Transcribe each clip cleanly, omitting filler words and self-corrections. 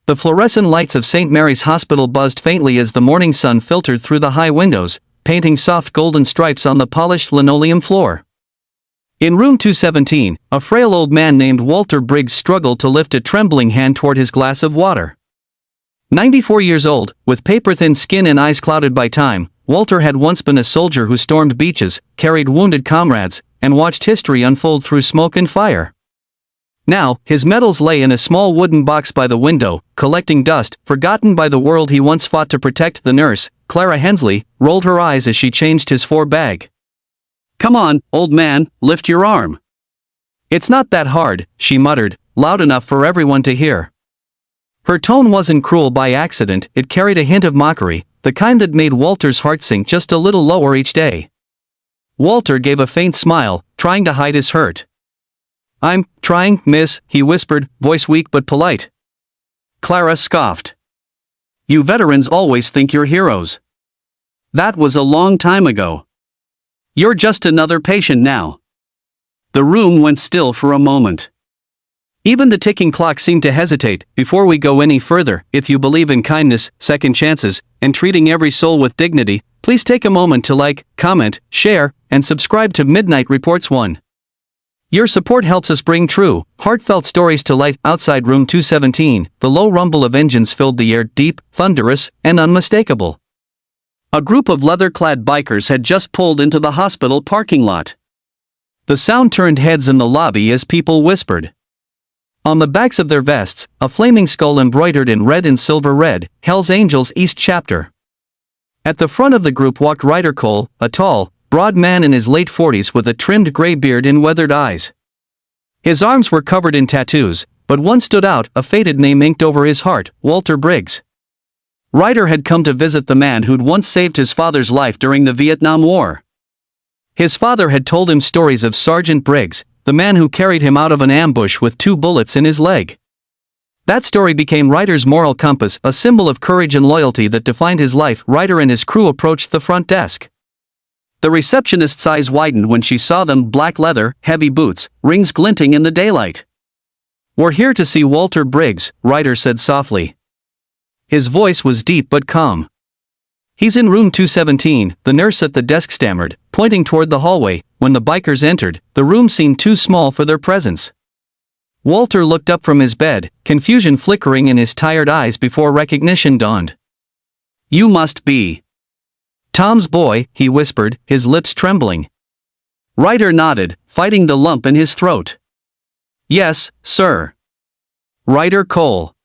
The fluorescent lights of St. Mary's Hospital buzzed faintly as the morning sun filtered through the high windows, painting soft golden stripes on the polished linoleum floor. In room 217, a frail old man named Walter Briggs struggled to lift a trembling hand toward his glass of water. 94 years old, with paper-thin skin and eyes clouded by time, Walter had once been a soldier who stormed beaches, carried wounded comrades, and watched history unfold through smoke and fire. Now, his medals lay in a small wooden box by the window, collecting dust, forgotten by the world he once fought to protect. The nurse, Clara Hensley, rolled her eyes as she changed his bag. "Come on, old man, lift your arm." "It's not that hard," she muttered, loud enough for everyone to hear. Her tone wasn't cruel by accident, it carried a hint of mockery, the kind that made Walter's heart sink just a little lower each day. Walter gave a faint smile, trying to hide his hurt. "I'm trying, miss," he whispered, voice weak but polite. Clara scoffed. "You veterans always think you're heroes. That was a long time ago. You're just another patient now." The room went still for a moment. Even the ticking clock seemed to hesitate. "Before we go any further, if you believe in kindness, second chances, and treating every soul with dignity, please take a moment to like, comment, share, and subscribe to Midnight Reports 1. Your support helps us bring true, heartfelt stories to life." Outside room 217, the low rumble of engines filled the air, deep, thunderous, and unmistakable. A group of leather-clad bikers had just pulled into the hospital parking lot. The sound turned heads in the lobby as people whispered. On the backs of their vests, a flaming skull embroidered in red and silver read, "Hell's Angels East Chapter." At the front of the group walked Ryder Cole, a tall, broad man in his late 40s with a trimmed gray beard and weathered eyes. His arms were covered in tattoos, but one stood out, a faded name inked over his heart, Walter Briggs. Ryder had come to visit the man who'd once saved his father's life during the Vietnam War. His father had told him stories of Sergeant Briggs, the man who carried him out of an ambush with 2 bullets in his leg. That story became Ryder's moral compass, a symbol of courage and loyalty that defined his life. Ryder and his crew approached the front desk. The receptionist's eyes widened when she saw them, black leather, heavy boots, rings glinting in the daylight. "We're here to see Walter Briggs," Ryder said softly. His voice was deep but calm. "He's in room 217, the nurse at the desk stammered, pointing toward the hallway. When the bikers entered, the room seemed too small for their presence. Walter looked up from his bed, confusion flickering in his tired eyes before recognition dawned. "You must be Tom's boy," he whispered, his lips trembling. Ryder nodded, fighting the lump in his throat. "Yes, sir. Ryder Cole.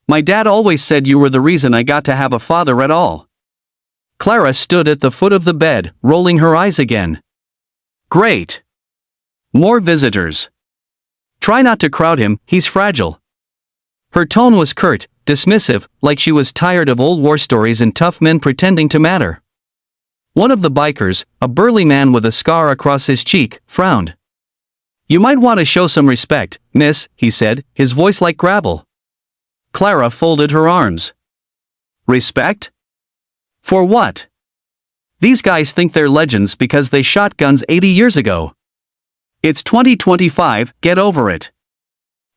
My dad always said you were the reason I got to have a father at all." Clara stood at the foot of the bed, rolling her eyes again. "Great. More visitors. Try not to crowd him, he's fragile." Her tone was curt, dismissive, like she was tired of old war stories and tough men pretending to matter. One of the bikers, a burly man with a scar across his cheek, frowned. "You might want to show some respect, miss," he said, his voice like gravel. Clara folded her arms. "Respect? For what? These guys think they're legends because they shot guns 80 years ago. It's 2025, get over it."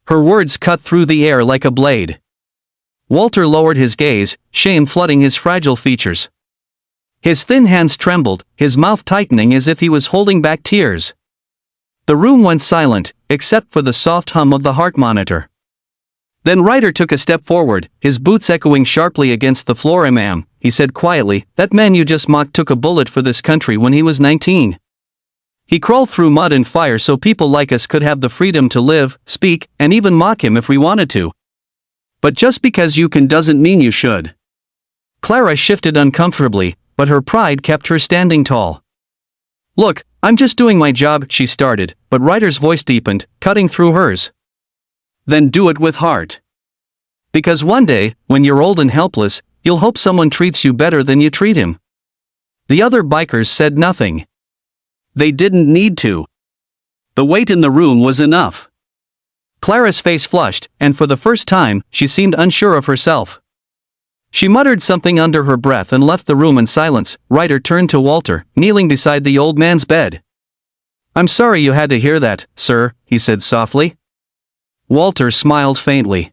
Her words cut through the air like a blade. Walter lowered his gaze, shame flooding his fragile features. His thin hands trembled, his mouth tightening as if he was holding back tears. The room went silent, except for the soft hum of the heart monitor. Then Ryder took a step forward, his boots echoing sharply against the floor. "Ma'am," he said quietly, "that man you just mocked took a bullet for this country when he was 19. He crawled through mud and fire so people like us could have the freedom to live, speak, and even mock him if we wanted to. But just because you can doesn't mean you should." Clara shifted uncomfortably, but her pride kept her standing tall. "Look, I'm just doing my job," she started, but Ryder's voice deepened, cutting through hers. "Then do it with heart. Because one day, when you're old and helpless, you'll hope someone treats you better than you treat him." The other bikers said nothing. They didn't need to. The weight in the room was enough. Clara's face flushed, and for the first time, she seemed unsure of herself. She muttered something under her breath and left the room in silence. Ryder turned to Walter, kneeling beside the old man's bed. "I'm sorry you had to hear that, sir," he said softly. Walter smiled faintly.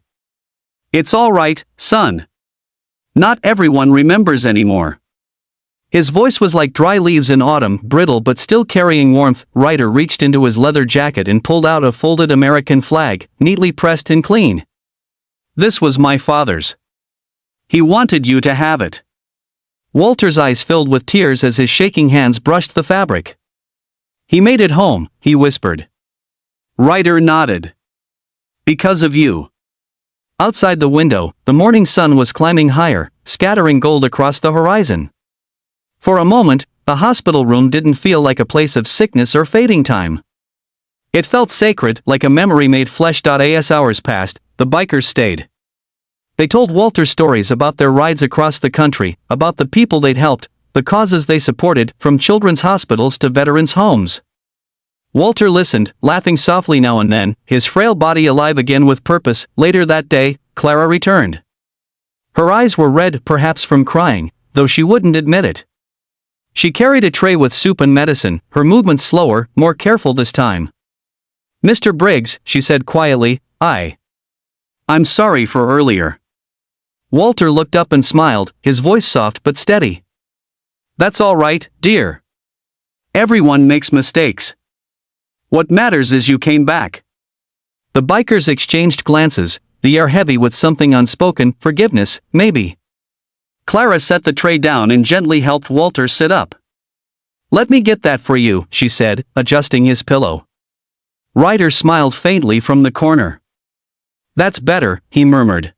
It's all right, son. Not everyone remembers anymore. His voice was like dry leaves in autumn, brittle but still carrying warmth. Ryder reached into his leather jacket and pulled out a folded American flag, neatly pressed and clean. This was my father's. He wanted you to have it. Walter's eyes filled with tears as his shaking hands brushed the fabric. He made it home, he whispered. Ryder nodded. Because of you. Outside the window, the morning sun was climbing higher, scattering gold across the horizon. For a moment, the hospital room didn't feel like a place of sickness or fading time. It felt sacred, like a memory made flesh. As hours passed, the bikers stayed. They told Walter stories about their rides across the country, about the people they'd helped, the causes they supported, from children's hospitals to veterans' homes. Walter listened, laughing softly now and then, his frail body alive again with purpose. Later that day, Clara returned. Her eyes were red, perhaps from crying, though she wouldn't admit it. She carried a tray with soup and medicine, her movements slower, more careful this time. Mr. Briggs, she said quietly, I'm sorry for earlier. Walter looked up and smiled, his voice soft but steady. That's all right, dear. Everyone makes mistakes. What matters is you came back. The bikers exchanged glances, the air heavy with something unspoken, forgiveness, maybe. Clara set the tray down and gently helped Walter sit up. Let me get that for you, she said, adjusting his pillow. Ryder smiled faintly from the corner. That's better, he murmured.